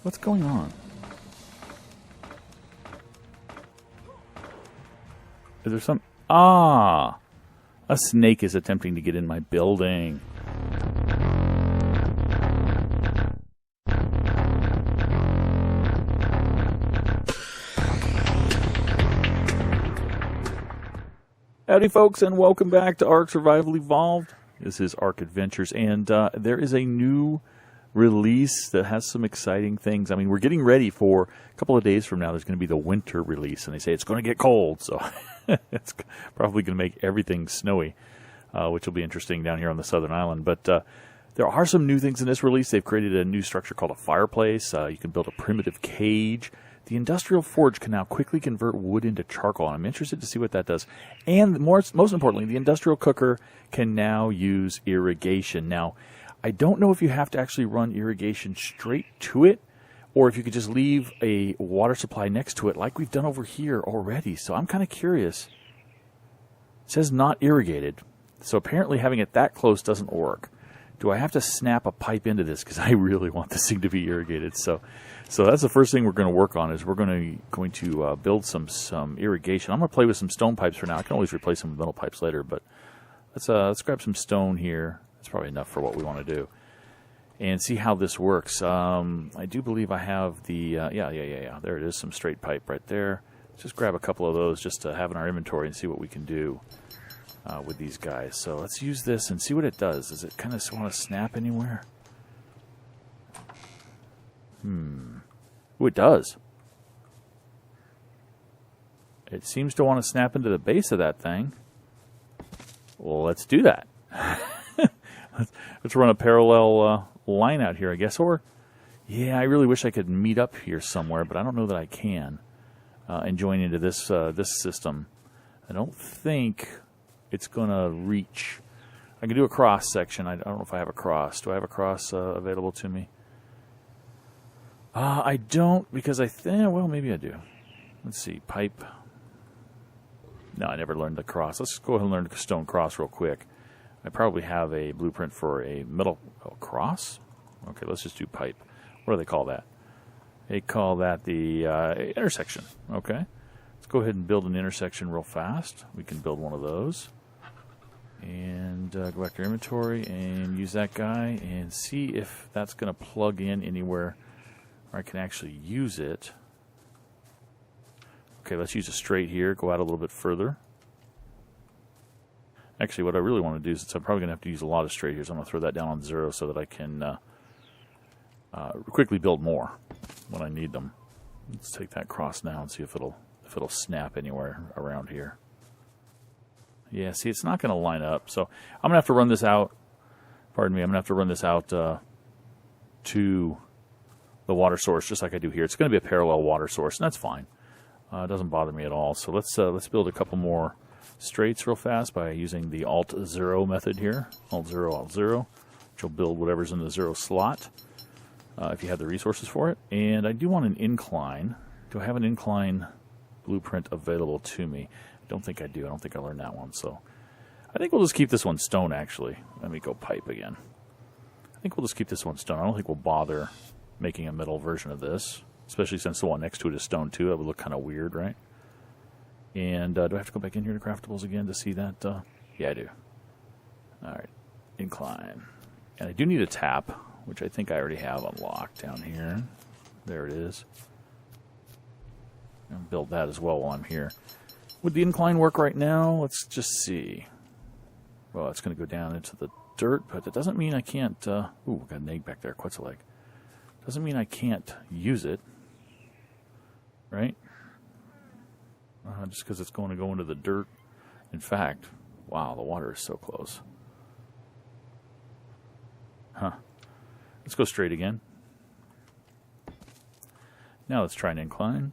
What's going on? Is there some... Ah! A snake is attempting to get in my building. Howdy folks, and welcome back to ARK Survival Evolved. This is ARK Adventures, and there is a new release that has some exciting things. I mean, we're getting ready for a couple of days from now. There's going to be the winter release, and they say it's going to get cold, so it's probably going to make everything snowy, which will be interesting down here on the southern island. But there are some new things in this release. They've created a new structure called a Fireplace. You can build a primitive cage. The industrial forge can now quickly convert wood into charcoal. I'm interested to see what that does. And most importantly, the industrial cooker can now use irrigation. Now, I don't know if you have to actually run irrigation straight to it, or if you could just leave a water supply next to it like we've done over here already. So I'm kind of curious. It says not irrigated. So apparently having it that close doesn't work. Do I have to snap a pipe into this? Because I really want this thing to be irrigated. So that's the first thing we're going to work on, is we're going to build some irrigation. I'm going to play with some stone pipes for now. I can always replace them with metal pipes later, but let's grab some stone here. That's probably enough for what we want to do, and see how this works. I do believe I have the yeah. There it is, some straight pipe right there. Let's just grab a couple of those just to have in our inventory and see what we can do with these guys. So let's use this and see what it does. Does it kind of want to snap anywhere? Oh, it does. It seems to want to snap into the base of that thing. Well, let's do that. Let's run a parallel line out here, I guess. Or, yeah, I really wish I could meet up here somewhere, but I don't know that I can and join into this this system. I don't think it's going to reach. I can do a cross section. I don't know if I have a cross. Do I have a cross available to me? I don't, because I think, well, maybe I do. Let's see, pipe. No, I never learned the cross. Let's go ahead and learn the stone cross real quick. I probably have a blueprint for a metal cross. Okay, let's just do pipe. What do they call that? They call that the intersection. Okay, let's go ahead and build an intersection real fast. We can build one of those. And go back to your inventory and use that guy and see if that's going to plug in anywhere where I can actually use it. Okay, let's use a straight here. Go out a little bit further. Actually, what I really want to do is, I'm probably going to have to use a lot of straight here, so I'm going to throw that down on 0 so that I can quickly build more when I need them. Let's take that cross now and see if it'll snap anywhere around here. Yeah, see, it's not going to line up, so I'm going to have to run this out. Pardon me, I'm going to have to run this out to the water source, just like I do here. It's going to be a parallel water source, and that's fine. It doesn't bother me at all. So let's build a couple more straights real fast by using the Alt-0 method here. Alt-0, Alt-0, which will build whatever's in the 0 slot if you have the resources for it. And I do want an incline. Do I have an incline blueprint available to me? I don't think I do. I don't think I learned that one. So I think we'll just keep this one stone, actually. Let me go pipe again. I think we'll just keep this one stone. I don't think we'll bother making a metal version of this, especially since the one next to it is stone too. That would look kind of weird, right? And do I have to go back in here to craftables again to see that? Yeah, I do. All right, incline. And I do need a tap, which I think I already have unlocked down here. There it is. And build that as well while I'm here. Would the incline work right now? Let's just see. Well, it's going to go down into the dirt, but that doesn't mean I can't... ooh, we got an egg back there. What's it like? Doesn't mean I can't use it, right? Just because it's going to go into the dirt. In fact, wow, the water is so close. Huh. Let's go straight again. Now let's try an incline.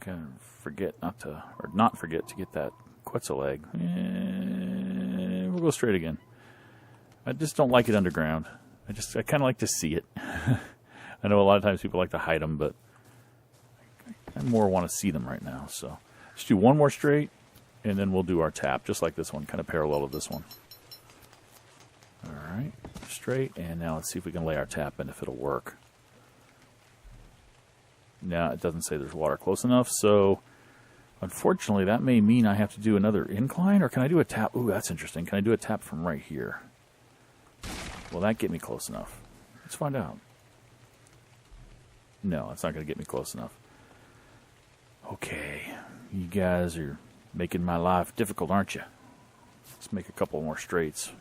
Not forget to get that Quetzal egg. We'll go straight again. I just don't like it underground. I kind of like to see it. I know a lot of times people like to hide them, but I more want to see them right now. So let's do one more straight, and then we'll do our tap, just like this one, kind of parallel to this one. All right, straight. And now let's see if we can lay our tap in, if it'll work. Now it doesn't say there's water close enough, so unfortunately that may mean I have to do another incline, or can I do a tap? Ooh, that's interesting. Can I do a tap from right here? Will that get me close enough? Let's find out. No, it's not going to get me close enough. Okay, you guys are making my life difficult, aren't you? Let's make a couple more straights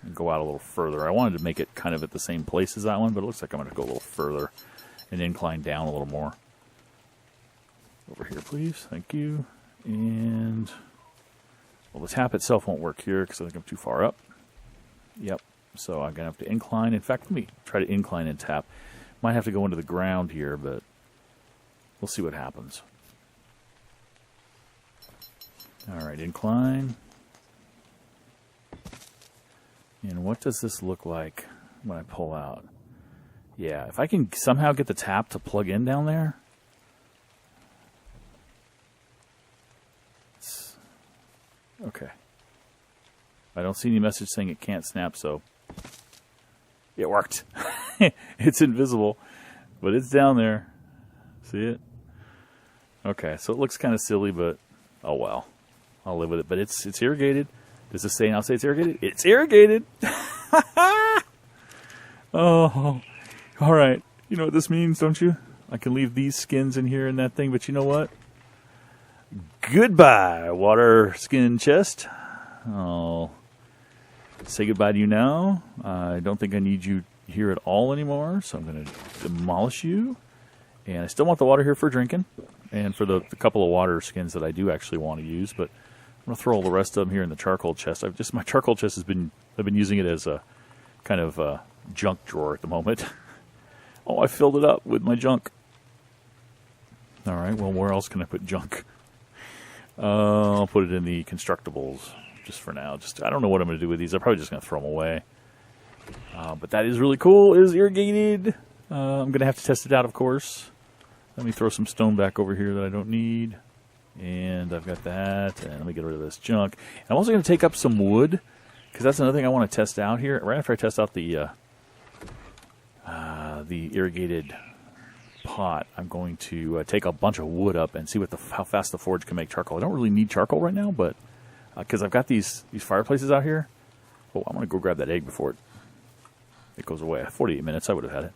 and go out a little further. I wanted to make it kind of at the same place as that one, but it looks like I'm going to go a little further and incline down a little more. Over here, please. Thank you. And, well, the tap itself won't work here because I think I'm too far up. Yep. So I'm going to have to incline. In fact, let me try to incline and tap. Might have to go into the ground here, but we'll see what happens. All right, incline. And what does this look like when I pull out? Yeah, if I can somehow get the tap to plug in down there. Okay. I don't see any message saying it can't snap, so it worked. It's invisible, but it's down there. See it? Okay, so it looks kind of silly, but oh well. I'll live with it. But it's irrigated. Does this say, I'll say it's irrigated? It's irrigated! Oh, all right. You know what this means, don't you? I can leave these skins in here and that thing, but you know what? Goodbye, water skin chest. I'll say goodbye to you now. I don't think I need you here at all anymore, so I'm going to demolish you. And I still want the water here for drinking and for the couple of water skins that I do actually want to use, but I'm going to throw all the rest of them here in the charcoal chest. My charcoal chest I've been using it as a kind of junk drawer at the moment. Oh, I filled it up with my junk. All right, well, where else can I put junk? I'll put it in the constructibles just for now. I don't know what I'm going to do with these. I'm probably just going to throw them away. But that is really cool. It is irrigated. I'm going to have to test it out, of course. Let me throw some stone back over here that I don't need. And I've got that. And let me get rid of this junk. And I'm also going to take up some wood, because that's another thing I want to test out here. Right after I test out the irrigated pot, I'm going to take a bunch of wood up and see how fast the forge can make charcoal. I don't really need charcoal right now, but because I've got these fireplaces out here. Oh, I'm going to go grab that egg before it goes away. 48 minutes, I would have had it.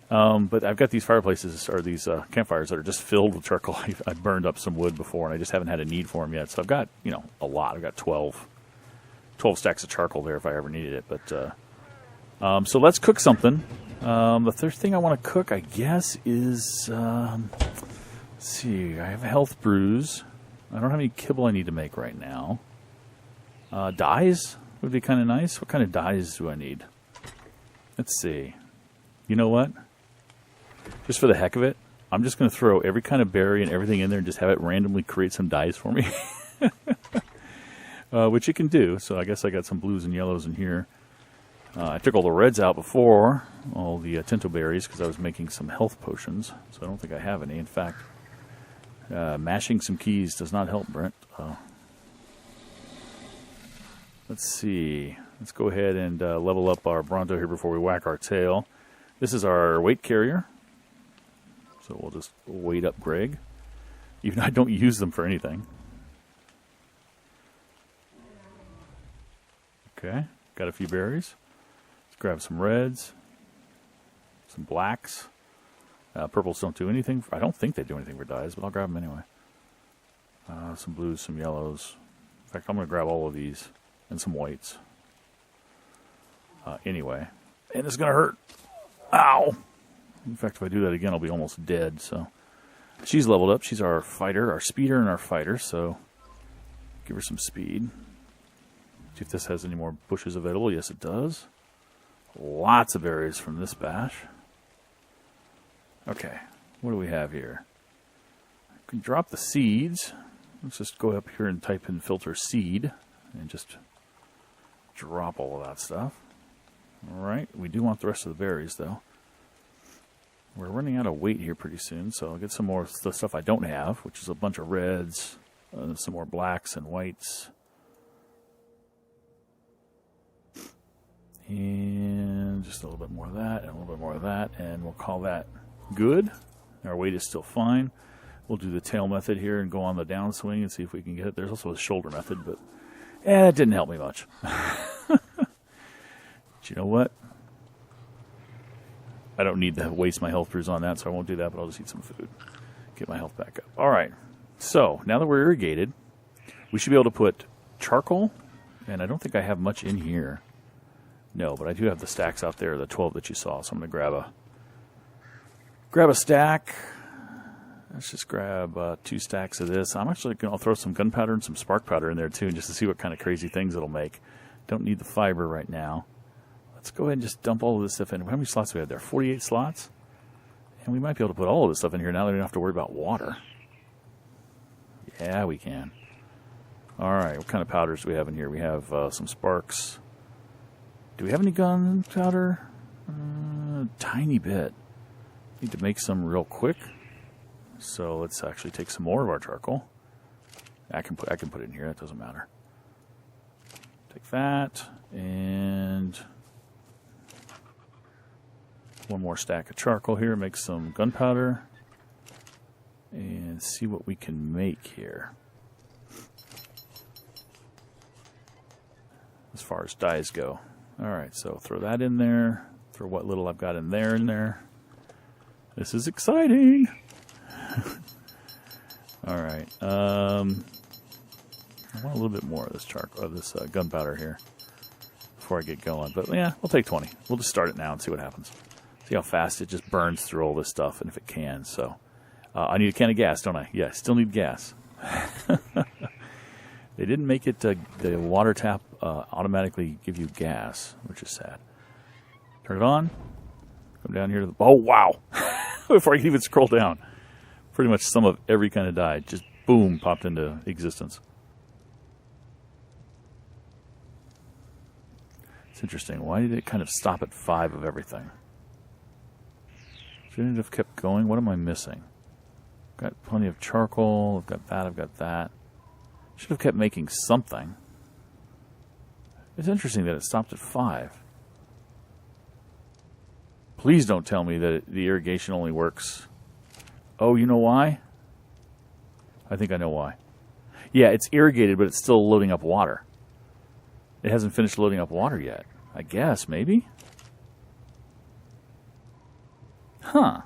But I've got these fireplaces, or these campfires that are just filled with charcoal. I burned up some wood before, and I just haven't had a need for them yet. So I've got, a lot. I've got 12 stacks of charcoal there if I ever needed it. But so let's cook something. The third thing I want to cook, I guess, is, let's see, I have a health brews. I don't have any kibble I need to make right now. Dyes would be kind of nice. What kind of dyes do I need? Let's see. You know what? Just for the heck of it, I'm just going to throw every kind of berry and everything in there and just have it randomly create some dyes for me. Which it can do. So I guess I got some blues and yellows in here. I took all the reds out before, all the tinto berries, because I was making some health potions. So I don't think I have any. In fact, mashing some keys does not help, Brent. Let's see. Let's go ahead and level up our Bronto here before we whack our tail. This is our weight carrier. So we'll just weight up Greg. Even though I don't use them for anything. Okay. Got a few berries. Let's grab some reds. Some blacks. Purples don't do anything. I don't think they do anything for dyes, but I'll grab them anyway. Some blues, some yellows. In fact, I'm going to grab all of these. And some whites. Anyway. And it's going to hurt. Ow! In fact, if I do that again, I'll be almost dead. So she's leveled up. She's our fighter, our speeder, and our fighter. So give her some speed. See if this has any more bushes available. Yes, it does. Lots of berries from this bash. Okay, what do we have here? I can drop the seeds. Let's just go up here and type in filter seed and just drop all of that stuff. All right, we do want the rest of the berries, though. We're running out of weight here pretty soon, so I'll get some more the stuff I don't have, which is a bunch of reds, some more blacks and whites. And just a little bit more of that, and a little bit more of that, and we'll call that good. Our weight is still fine. We'll do the tail method here and go on the downswing and see if we can get it. There's also a shoulder method, but it didn't help me much. But you know what? I don't need to waste my health brews on that, so I won't do that, but I'll just eat some food. Get my health back up. All right. So now that we're irrigated, we should be able to put charcoal, and I don't think I have much in here. No, but I do have the stacks out there, the 12 that you saw, so I'm going to grab a stack. Let's just grab 2 stacks of this. I'm actually going to throw some gunpowder and some spark powder in there too, just to see what kind of crazy things it'll make. Don't need the fiber right now. Let's go ahead and just dump all of this stuff in. How many slots do we have there? 48 slots? And we might be able to put all of this stuff in here now that we don't have to worry about water. Yeah, we can. All right, what kind of powders do we have in here? We have some sparks. Do we have any gunpowder? Tiny bit. Need to make some real quick. So let's actually take some more of our charcoal. I can put it in here. That doesn't matter. Take that and one more stack of charcoal here. Make some gunpowder and see what we can make here. As far as dyes go. All right, so throw that in there. Throw what little I've got in there. This is exciting. All right. I want a little bit more of this charcoal, of this gunpowder here before I get going. But yeah, we'll take 20. We'll just start it now and see what happens. See how fast it just burns through all this stuff, and if it can. So I need a can of gas, don't I? Yeah, I still need gas. They didn't make it the water tap automatically give you gas, which is sad. Turn it on. Come down here to the... Oh, wow. Before I can even scroll down. Pretty much some of every kind of dye just, boom, popped into existence. It's interesting. Why did it kind of stop at 5 of everything? Shouldn't it have kept going? What am I missing? Got plenty of charcoal. I've got that. I've got that. Should have kept making something. It's interesting that it stopped at 5. Please don't tell me that the irrigation only works. Oh, you know why? I think I know why. Yeah, it's irrigated, but it's still loading up water. It hasn't finished loading up water yet. I guess, maybe? Huh.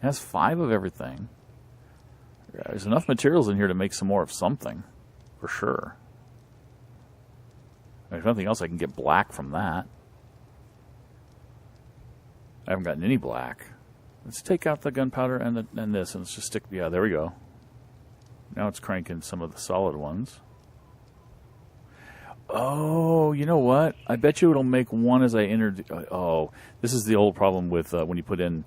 It has 5 of everything. There's enough materials in here to make some more of something, for sure. If nothing else, I can get black from that. I haven't gotten any black. Let's take out the gunpowder and this, and let's just stick... Yeah, there we go. Now it's cranking some of the solid ones. Oh, you know what? I bet you it'll make one as I enter... Oh, this is the old problem with when you put in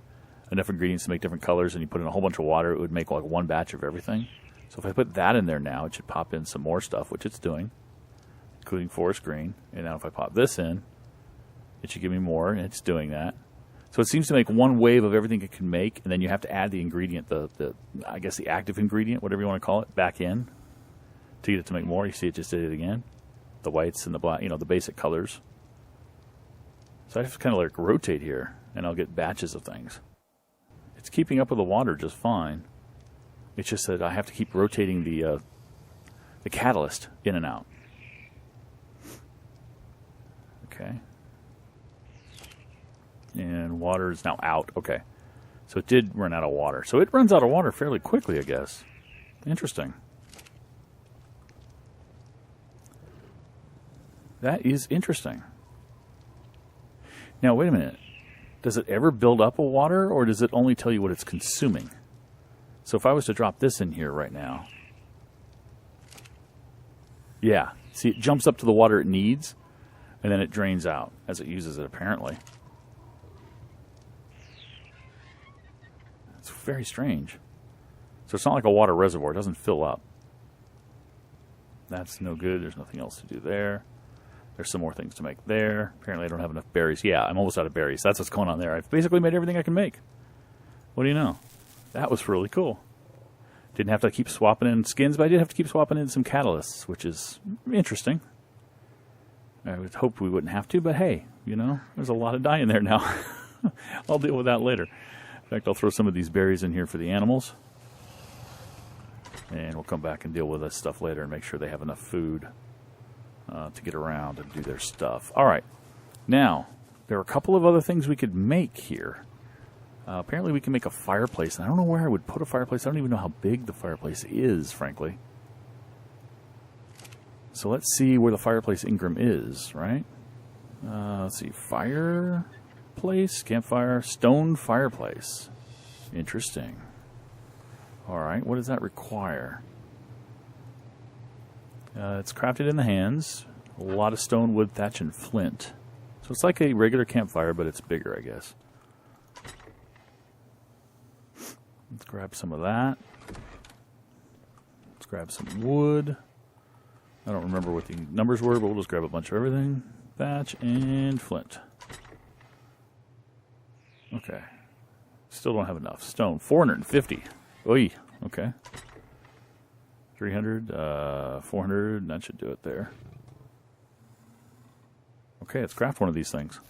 enough ingredients to make different colors and you put in a whole bunch of water, it would make like one batch of everything. So if I put that in there now, it should pop in some more stuff, which it's doing, including forest green. And now if I pop this in, it should give me more, and it's doing that. So it seems to make one wave of everything it can make, and then you have to add the ingredient, I guess the active ingredient, whatever you want to call it, back in to get it to make more. You see it just did it again. The whites and the black, the basic colors. So I have to kind of like rotate here, and I'll get batches of things. It's keeping up with the water just fine. It's just that I have to keep rotating the catalyst in and out. Okay. And water is now out. Okay. So it did run out of water. So it runs out of water fairly quickly, I guess. Interesting. That is interesting. Now, wait a minute. Does it ever build up a water, or does it only tell you what it's consuming? So if I was to drop this in here right now. Yeah. See, it jumps up to the water it needs, and then it drains out as it uses it, apparently. It's very strange. So it's not like a water reservoir. It doesn't fill up. That's no good. There's nothing else to do there. There's some more things to make there. Apparently I don't have enough berries. Yeah, I'm almost out of berries. That's what's going on there. I've basically made everything I can make. What do you know? That was really cool. Didn't have to keep swapping in skins, but I did have to keep swapping in some catalysts, which is interesting. I would hope we wouldn't have to, but hey, you know, there's a lot of dye in there now. I'll deal with that later. In fact, I'll throw some of these berries in here for the animals. And we'll come back and deal with this stuff later and make sure they have enough food to get around and do their stuff. All right. Now, there are a couple of other things we could make here. Apparently we can make a fireplace. And I don't know where I would put a fireplace. I don't even know how big the fireplace is, frankly. So let's see where the fireplace Ingram is, right? Let's see. Fireplace, campfire, stone fireplace. Interesting. All right. What does that require? It's crafted in the hands. A lot of stone, wood, thatch, and flint. So it's like a regular campfire, but it's bigger, I guess. Let's grab some of that. Let's grab some wood. I don't remember what the numbers were, but we'll just grab a bunch of everything. Thatch and flint. Okay. Still don't have enough. Stone, 450. Oy, okay. 300, 400, that should do it there. Okay, let's craft one of these things.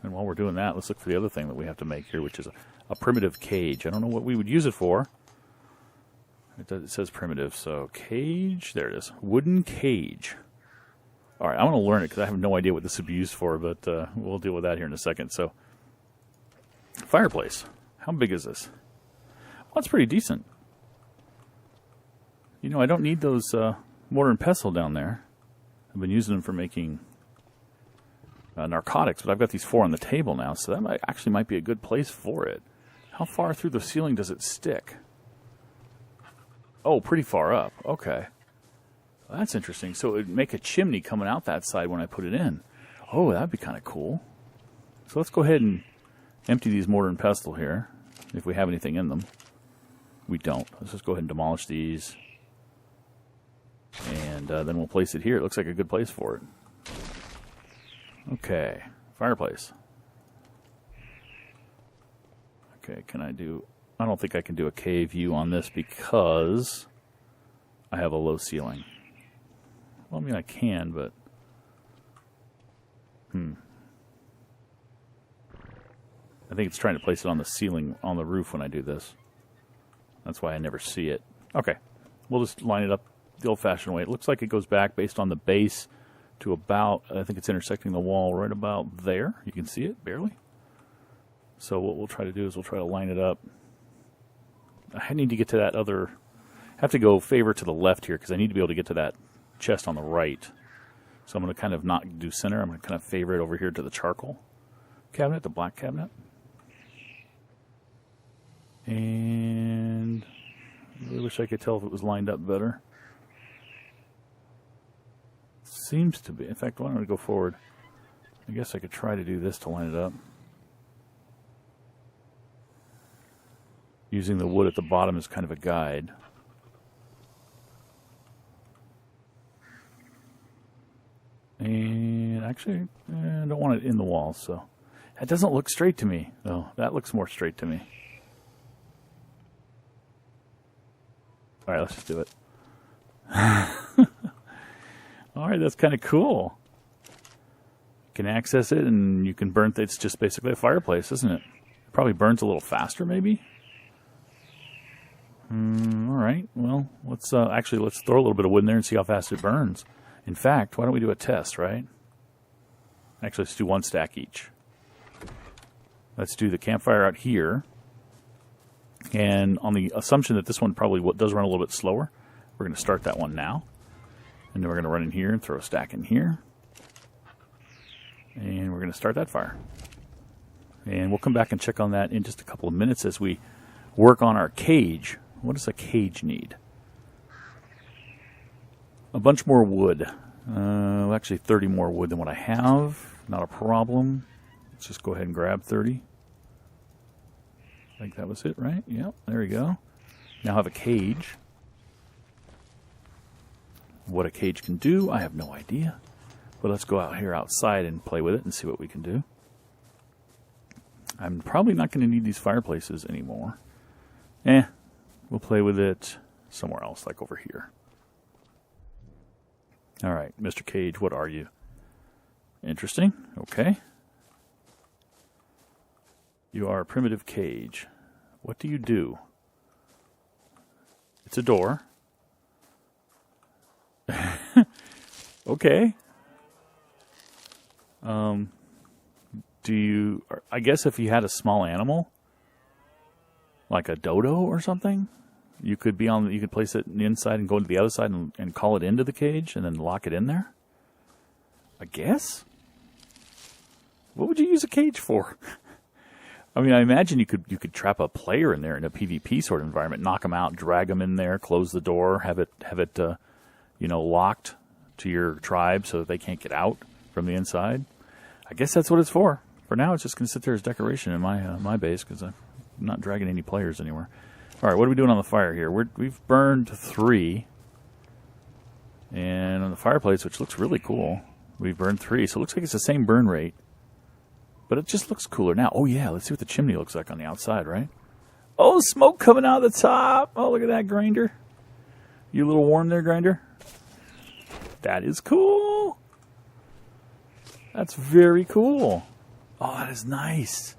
And while we're doing that, let's look for the other thing that we have to make here, which is a primitive cage. I don't know what we would use it for. It says primitive, so cage, there it is. Wooden cage. All right, I want to learn it because I have no idea what this would be used for, but we'll deal with that here in a second. So, fireplace. How big is this? Well, it's pretty decent. You know, I don't need those mortar and pestle down there. I've been using them for making narcotics, but I've got these 4 on the table now, so that actually might be a good place for it. How far through the ceiling does it stick? Oh, pretty far up. Okay. Well, that's interesting. So it would make a chimney coming out that side when I put it in. Oh, that'd be kind of cool. So let's go ahead and empty these mortar and pestle here, if we have anything in them. We don't. Let's just go ahead and demolish these. And then we'll place it here. It looks like a good place for it. Okay. Fireplace. Okay, can I do... I don't think I can do a cave view on this because I have a low ceiling. Well, I mean, I can, but... I think it's trying to place it on the ceiling, on the roof when I do this. That's why I never see it. Okay. We'll just line it up the old-fashioned way. It looks like it goes back based on the base to about, I think it's intersecting the wall right about there. You can see it, barely. So what we'll try to do is we'll try to line it up. I need to get to that other... I have to go favor to the left here because I need to be able to get to that chest on the right. So I'm going to kind of not do center. I'm going to kind of favor it over here to the charcoal cabinet, the black cabinet. And I really wish I could tell if it was lined up better. Seems to be. In fact, why don't I go forward? I guess I could try to do this to line it up. Using the wood at the bottom as kind of a guide. And actually, I don't want it in the wall, so... That doesn't look straight to me. Oh, that looks more straight to me. Alright, let's just do it. Alright, that's kind of cool. You can access it and you can burn... It's just basically a fireplace, isn't it? It probably burns a little faster, maybe? Alright, well, let's throw a little bit of wood in there and see how fast it burns. In fact, why don't we do a test, right? Actually, let's do 1 stack each. Let's do the campfire out here. And on the assumption that this one probably does run a little bit slower, we're going to start that one now. And then we're going to run in here and throw a stack in here. And we're going to start that fire. And we'll come back and check on that in just a couple of minutes as we work on our cage. What does a cage need? A bunch more wood. Actually 30 more wood than what I have. Not a problem. Let's just go ahead and grab 30. I think that was it, right? Yep, there we go. Now I have a cage. What a cage can do, I have no idea. But let's go out here outside and play with it and see what we can do. I'm probably not going to need these fireplaces anymore. We'll play with it somewhere else, like over here. All right, Mr. Cage, what are you? Interesting. Okay. You are a primitive cage. What do you do? It's a door. Okay. Do you... I guess if you had a small animal, like a dodo or something, you could be on. You could place it in the inside and go to the other side and call it into the cage and then lock it in there. I guess. What would you use a cage for? I mean, I imagine you could trap a player in there in a PvP sort of environment, knock them out, drag them in there, close the door, have it locked to your tribe so that they can't get out from the inside. I guess that's what it's for. For now, it's just going to sit there as decoration in my base because I'm not dragging any players anywhere. All right, what are we doing on the fire here? We've burned 3, and on the fireplace, which looks really cool, we've burned 3. So it looks like it's the same burn rate, but it just looks cooler now. Oh yeah, let's see what the chimney looks like on the outside, right? Oh, smoke coming out of the top. Oh, look at that, Grinder. You a little warm there, Grinder? That is cool. That's very cool. Oh, that is nice.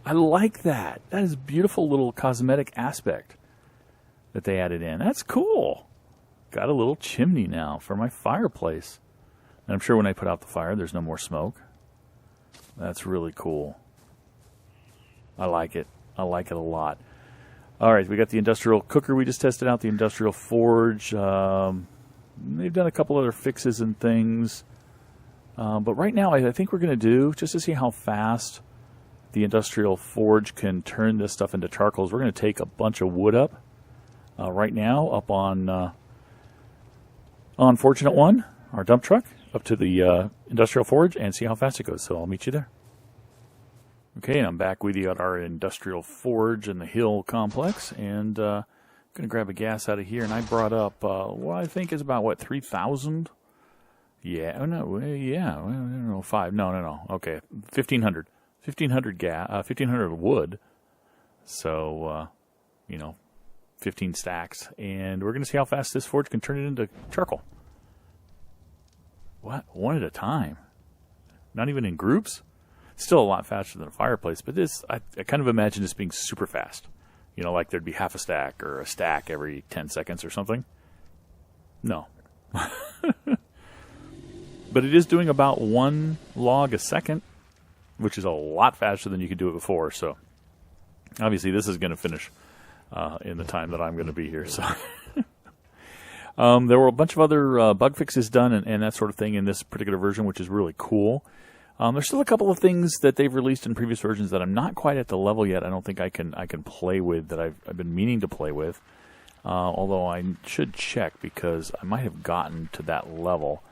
I like that. That is a beautiful little cosmetic aspect that they added in. That's cool. Got a little chimney now for my fireplace. And I'm sure when I put out the fire, there's no more smoke. That's really cool. I like it. I like it a lot. All right, we got the industrial cooker we just tested out, the industrial forge. They've done a couple other fixes and things. But right now, I think we're going to do, just to see how fast the industrial forge can turn this stuff into charcoals, we're going to take a bunch of wood up right now, up on Fortunate One, our dump truck, up to the industrial forge, and see how fast it goes. So I'll meet you there. Okay, and I'm back with you at our industrial forge in the Hill complex, and I'm going to grab a gas out of here, and I brought up what I think is about, 3,000? Yeah, oh no, yeah, no, 5, no, okay, 1,500. 1,500 wood, so 15 stacks, and we're going to see how fast this forge can turn it into charcoal. What? One at a time? Not even in groups? Still a lot faster than a fireplace, but this, I kind of imagine this being super fast. Like there'd be half a stack or a stack every 10 seconds or something. No. But it is doing about 1 log a second, which is a lot faster than you could do it before. So obviously this is going to finish in the time that I'm going to be here. So there were a bunch of other bug fixes done and that sort of thing in this particular version, which is really cool. There's still a couple of things that they've released in previous versions that I'm not quite at the level yet. I don't think I can play with that I've been meaning to play with. Although I should check because I might have gotten to that level.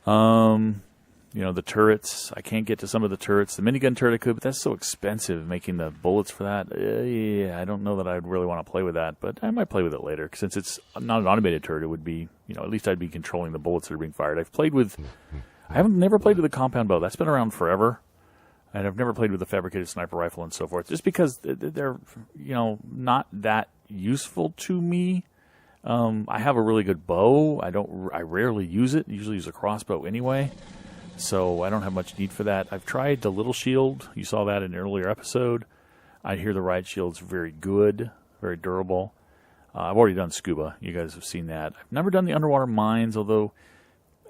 The turrets, I can't get to some of the turrets. The minigun turret I could, but that's so expensive, making the bullets for that. Yeah, I don't know that I'd really want to play with that, but I might play with it later. Since it's not an automated turret, it would be, at least I'd be controlling the bullets that are being fired. I haven't never played with a compound bow. That's been around forever. And I've never played with a fabricated sniper rifle and so forth, just because they're, not that useful to me. I have a really good bow. I rarely use it. I usually use a crossbow anyway. So I don't have much need for that. I've tried the little shield. You saw that in an earlier episode. I hear the riot shield's very good, very durable. I've already done scuba. You guys have seen that. I've never done the underwater mines, although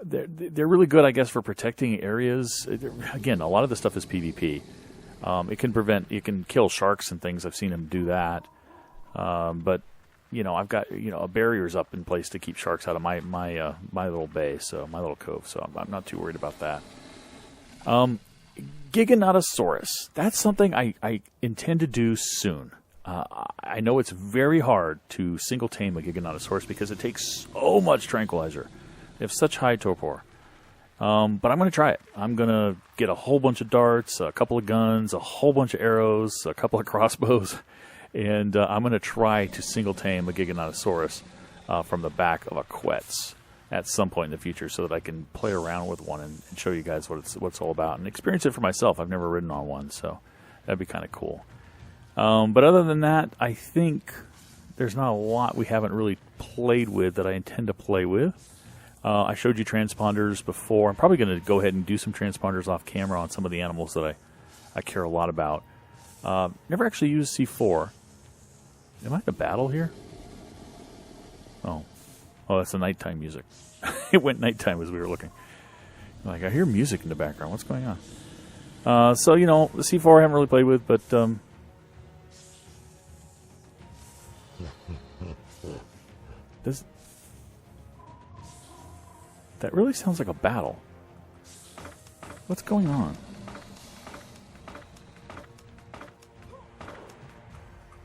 they're really good, I guess, for protecting areas. Again, a lot of the stuff is PvP. It can kill sharks and things. I've seen them do that. But I've got barriers up in place to keep sharks out of my little bay, so my little cove. So I'm not too worried about that. Giganotosaurus. That's something I intend to do soon. I know it's very hard to single tame a Giganotosaurus because it takes so much tranquilizer. They have such high torpor. But I'm going to try it. I'm going to get a whole bunch of darts, a couple of guns, a whole bunch of arrows, a couple of crossbows. And I'm going to try to single tame a Giganotosaurus from the back of a Quetz at some point in the future so that I can play around with one and show you guys what it's all about and experience it for myself. I've never ridden on one, so that'd be kind of cool. But other than that, I think there's not a lot we haven't really played with that I intend to play with. I showed you transponders before. I'm probably going to go ahead and do some transponders off camera on some of the animals that I care a lot about. Never actually used C4. Am I in a battle here? Oh, that's the nighttime music. It went nighttime as we were looking. Like, I hear music in the background. What's going on? So, you know, the C4 I haven't really played with, but that really sounds like a battle. What's going on?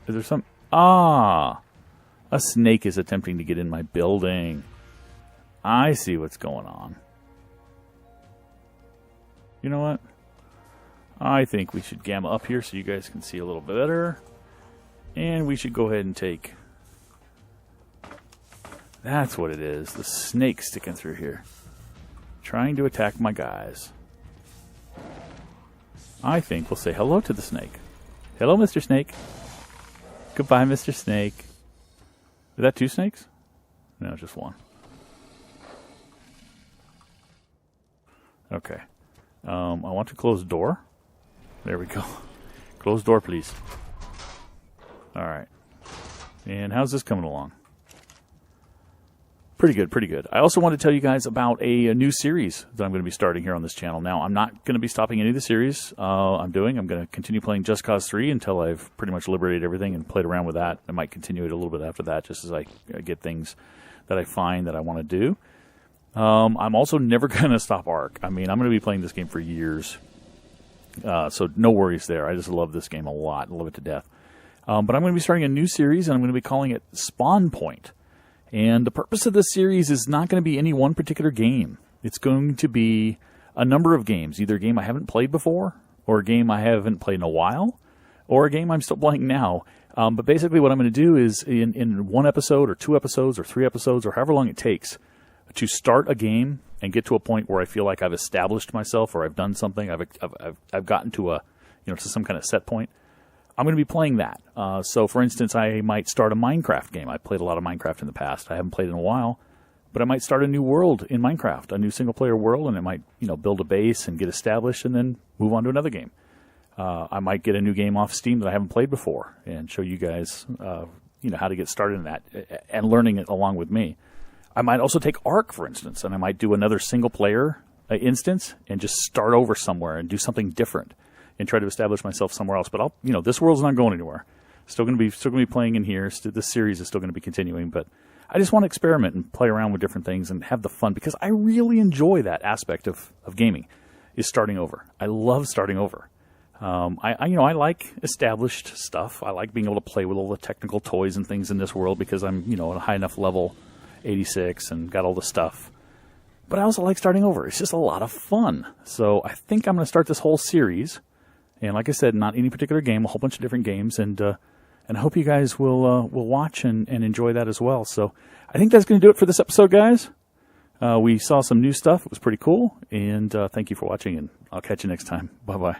Is there some... Ah! A snake is attempting to get in my building. I see what's going on. You know what? I think we should gamma up here so you guys can see a little bit better. And we should go ahead and take... That's what it is. The snake sticking through here. Trying to attack my guys. I think we'll say hello to the snake. Hello, Mr. Snake. Goodbye, Mr. Snake. Is that two snakes? No, just one. Okay. I want to close the door. There we go. Close door, please. Alright. And how's this coming along? Pretty good, pretty good. I also want to tell you guys about a new series that I'm going to be starting here on this channel. Now, I'm not going to be stopping any of the series I'm going to continue playing Just Cause 3 until I've pretty much liberated everything and played around with that. I might continue it a little bit after that just as I get things that I find that I want to do. I'm also never going to stop ARK. I mean, I'm going to be playing this game for years. So no worries there. I just love this game a lot. I love it to death. But I'm going to be starting a new series, and I'm going to be calling it Spawn Point. And the purpose of this series is not going to be any one particular game. It's going to be a number of games, either a game I haven't played before, or a game I haven't played in a while, or a game I'm still playing now. But basically what I'm going to do is in one episode, or 2 episodes, or 3 episodes, or however long it takes, to start a game and get to a point where I feel like I've established myself, or I've done something, I've gotten to to some kind of set point. I'm going to be playing that. So, for instance, I might start a Minecraft game. I played a lot of Minecraft in the past. I haven't played in a while. But I might start a new world in Minecraft, a new single-player world, and I might, build a base and get established and then move on to another game. I might get a new game off Steam that I haven't played before and show you guys, how to get started in that and learning it along with me. I might also take ARK, for instance, and I might do another single-player instance and just start over somewhere and do something different and try to establish myself somewhere else. But this world's not going anywhere. Still going to be playing in here. This series is still going to be continuing. But I just want to experiment and play around with different things and have the fun, because I really enjoy that aspect of gaming, is starting over. I love starting over. I like established stuff. I like being able to play with all the technical toys and things in this world because I'm at a high enough level, 86, and got all the stuff. But I also like starting over. It's just a lot of fun. So I think I'm going to start this whole series. And like I said, not any particular game, a whole bunch of different games, and I hope you guys will watch and enjoy that as well. So I think that's going to do it for this episode, guys. We saw some new stuff. It was pretty cool, and thank you for watching, and I'll catch you next time. Bye-bye.